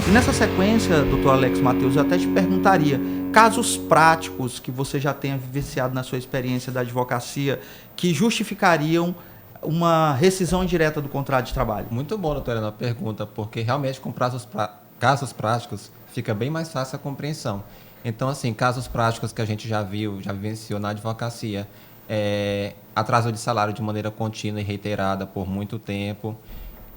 E nessa sequência, doutor Alex Mateus, eu até te perguntaria, casos práticos que você já tenha vivenciado na sua experiência da advocacia que justificariam uma rescisão indireta do contrato de trabalho? Muito bom, doutora, na pergunta, porque realmente com casos práticos fica bem mais fácil a compreensão. Então, assim, casos práticos que a gente já viu, já vivenciou na advocacia, atraso de salário de maneira contínua e reiterada por muito tempo,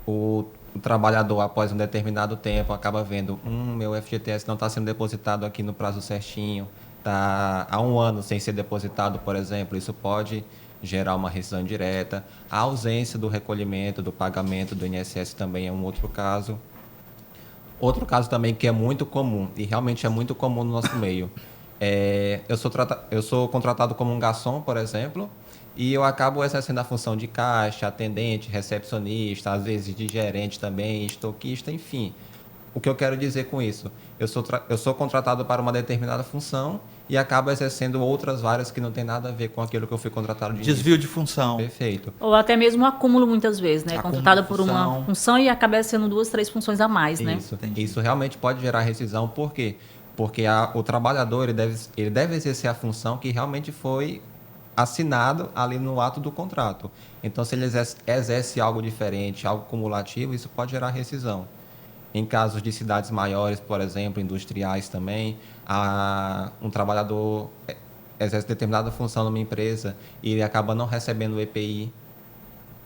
o trabalhador, após um determinado tempo, acaba vendo, meu FGTS não está sendo depositado aqui no prazo certinho, está há 1 ano sem ser depositado, por exemplo, isso pode gerar uma rescisão indireta. A ausência do recolhimento, do pagamento do INSS também é um outro caso. Outro caso também que é muito comum, e realmente é muito comum no nosso meio, eu sou contratado como um garçom, por exemplo, e eu acabo exercendo a função de caixa, atendente, recepcionista, às vezes de gerente também, estoquista, enfim. O que eu quero dizer com isso? Eu sou contratado para uma determinada função e acabo exercendo outras várias que não tem nada a ver com aquilo que eu fui contratado de Desvio de função. Perfeito. Ou até mesmo um acúmulo muitas vezes, né? Acúmulo Contratado de por função. uma função e acaba sendo 2, 3 funções a mais, né? Isso realmente pode gerar rescisão. Por quê? Porque o trabalhador ele deve exercer a função que realmente foi assinado ali no ato do contrato. Então, se ele exerce algo diferente, algo cumulativo, isso pode gerar rescisão. Em casos de cidades maiores, por exemplo, industriais também, um trabalhador exerce determinada função numa empresa e ele acaba não recebendo o EPI,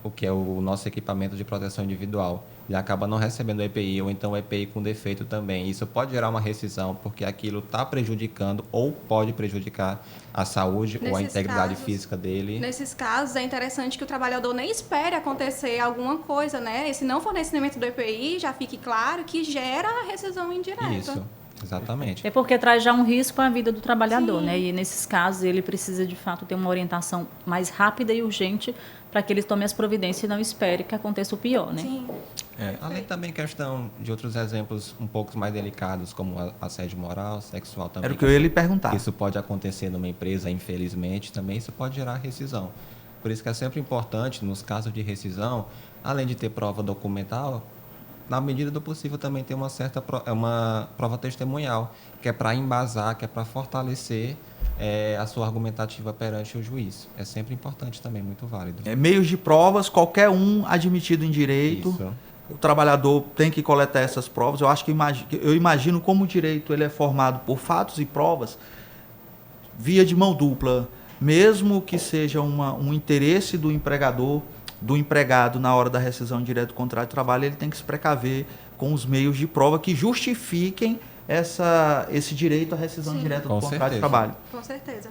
o que é o nosso equipamento de proteção individual. Ele acaba não recebendo o EPI, ou então o EPI com defeito também. Isso pode gerar uma rescisão, porque aquilo está prejudicando ou pode prejudicar a saúde ou a integridade física dele. Nesses casos, é interessante que o trabalhador nem espere acontecer alguma coisa, né? Esse não fornecimento do EPI, já fique claro que gera a rescisão indireta. Isso, exatamente. É porque traz já um risco à vida do trabalhador, Sim. né? E nesses casos ele precisa de fato ter uma orientação mais rápida e urgente para que ele tome as providências e não espere que aconteça o pior, né? Sim. Além também questão de outros exemplos um pouco mais delicados, como assédio moral, sexual também. Era o que eu ia lhe perguntar. Isso pode acontecer numa empresa, infelizmente, também isso pode gerar rescisão. Por isso que é sempre importante, nos casos de rescisão, além de ter prova documental, na medida do possível também ter uma prova testemunhal, que é para embasar, que é para fortalecer a sua argumentativa perante o juiz. É sempre importante também, muito válido. Meios de provas, qualquer um admitido em direito. Isso. O trabalhador tem que coletar essas provas. Eu acho que eu imagino como o direito ele é formado por fatos e provas via de mão dupla, mesmo que seja um interesse do empregador, do empregado na hora da rescisão direta do contrato de trabalho, ele tem que se precaver com os meios de prova que justifiquem esse direito à rescisão Sim. direta do Com contrato de certeza. trabalho. Com certeza.